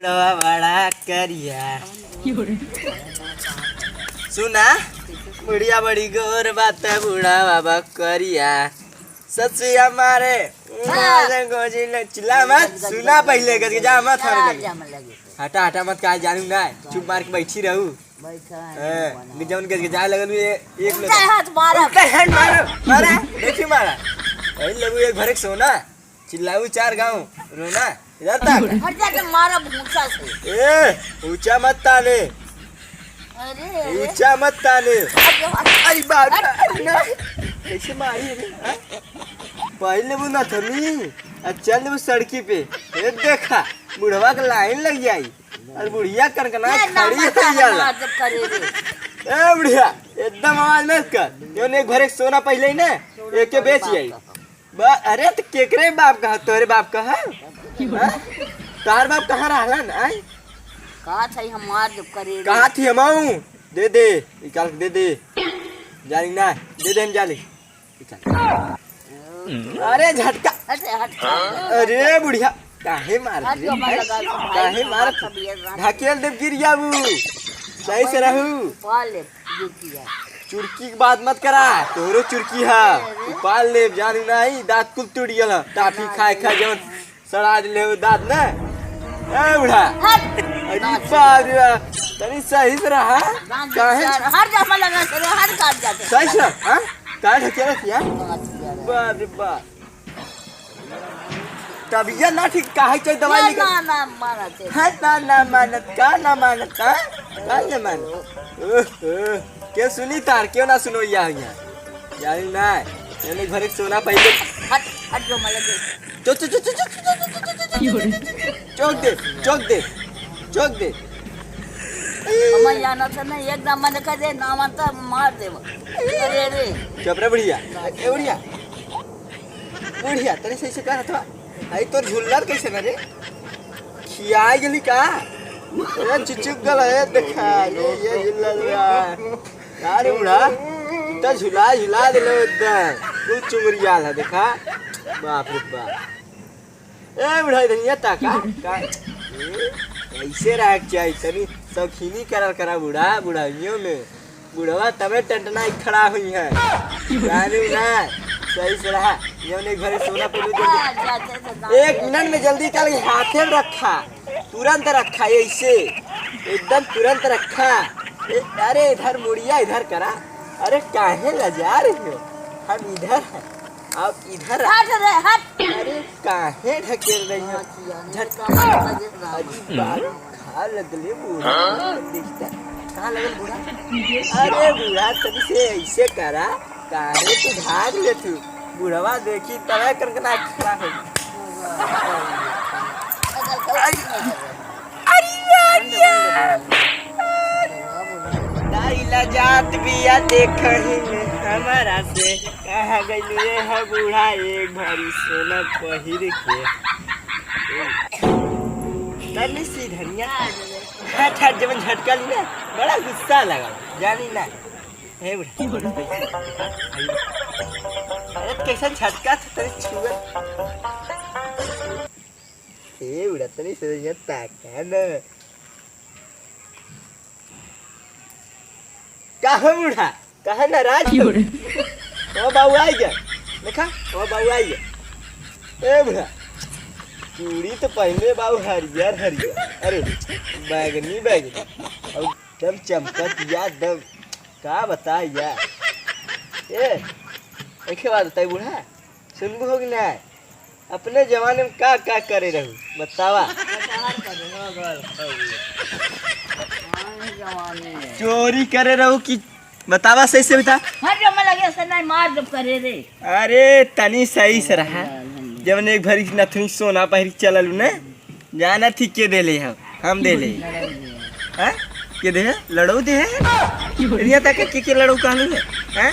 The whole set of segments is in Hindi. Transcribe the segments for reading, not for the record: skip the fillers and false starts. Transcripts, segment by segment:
बड़ा करिया सुना बुढ़िया बड़ी गोर बात है बूढ़ा बाबा करिया सच्ची हमारे चिल्ला मत सुना पहले करके जा मत हटा हटा मत कहा जानू ना चुप मार के बैठी रहू जौन करके जाए लगल एक लोग मारा देखी मारा वही लगू एक भरे सोना चिल्लाऊ चार गाँव रोना इधर तक मारा ऊंचा से ऊंचा मत ताने ऊंचा मत ताने अरे बाप कैसे मारी पहले वो न थमी चल वो सड़की पे देखा बुढ़वा का लाइन लग जाई और बुढ़िया करकना खड़ी हो जाला ए बुढ़िया एकदम आवाज मत कर यों एक भरे सोना पहले ही ना एक के बेच जाई अरे तो केकरे बाप का तोरे बाप का है तार बाप कहाँ रहला ना कहाँ था हमार जब करे कहाँ थी हमाऊ दे दे निकाल दे दे जाली ना दे दे हम जाली अरे झटका अरे बुढ़िया काहे मार काहे मार ढकेल दे गिर जाबू सही से रहू चुरकी की बात मत करा तोरो चुरकी है पाल ले जानी नहीं दांत कुल टूट गया टाफी खाए खा जवन सड़ा ले दांत ना ए बुढ़ा अरे पार तनी सही से रहा काहे हर जमा लगा करे हर काट जाते सही से हां काहे ढकेल किया बाप रे बाप तबियत ना ठीक काहे चाहिए दवाई लेके ना मानते है ना मानत का ना मानत का ना मानत के सुनी तार क्यों ना सुनो यहाँ जानी ना मैंने घर सोना पहले हट जो मले चौक दे हम जाना था ना एकदम मन कर दे ना मानता मार दे अरे रे चुप रे बुढ़िया ए बुढ़िया तने सही से कहा था आई तो झुल्लर कैसे ना रे खियाई गेली का ए चिचुक गल है देखा ये झुल्लर यार बुढ़ा तो झुला दिलो एकदम कुछ चुमरिया है देखा बाप रे बाप ए बुढ़ा धनिया ताका का ऐसे रह चाहिए तनी सौखीनी करा बुढ़ाइयों में बुढ़वा तबे टंटना खड़ा हुई है जानी ना सही से रहा ये एक भरे सोना पूरी एक मिनट में जल्दी चल हाथे में रखा तुरंत रखा ऐसे एकदम तुरंत रखा अरे इधर मुड़िया इधर करा अरे काहे लजा रही हो हम इधर हैं आप इधर अरे काहे ढकेल रही हो खा लगले बूढ़ा दिखता कहाँ लगल बूढ़ा अरे बूढ़ा तभी से ऐसे करा काहे तू भाग ले तू बुढ़वा देखी तवे करके ना खड़ा हो जात बिया देखही में हमारा से कहा गई रे है बूढ़ा एक भारी सोना पहिर के तनी सी धनिया हट जब झटका ली ना बड़ा गुस्सा लगा जानी ना हे बुढ़ा अरे कैसा झटका था तेरे छुआ हे बुढ़ा तनी से ताका ना कहाँ बुढ़ा कहाँ नाराज वो बाबू आई गया देखा वो बाबू आई गया ए बुढ़ा चूड़ी तो पहले बाबू हरियर अरे बैगनी और दम चमकत या दम का बता यार एक बात बताई बुढ़ा सुनबू होगी ना अपने जमाने में का करे रहू बतावा चोरी करे रहू कि बतावा सही से बता हर जमा लगे से नहीं मार जब करे रे अरे तनी सही से रहा जब एक भरी नथुनी सोना पहरी चलल ने जाना थी के दे ले हम दे ले हैं के दे लड़ो दे रिया तक के लड़ो कहलू है हैं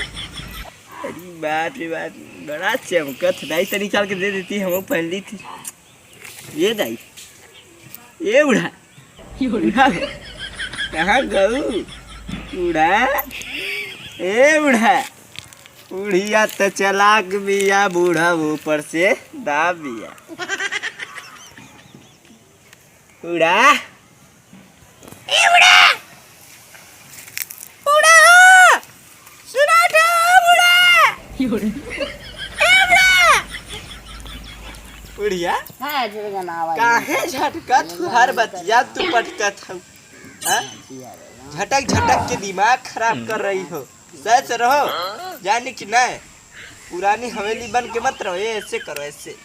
अरे बात रे बात बड़ा चमकत दाई तनी चल के दे देती हम पहन ली थी ये दाई ये बुढ़ा कहाँ गऊ बूढ़ा ए बूढ़ा बुढ़िया तो चलाक बिया बूढ़ा ऊपर से दाब बिया उड़ा ए उड़ा उड़ा सुना था उड़ा उड़िया हाँ झटका ना आवाज काहे झटका तू हर बतिया तू पटका था झटक झटक के दिमाग खराब कर रही हो सच रहो जाने की ना पुरानी हवेली बन के मत रहो ये ऐसे करो ऐसे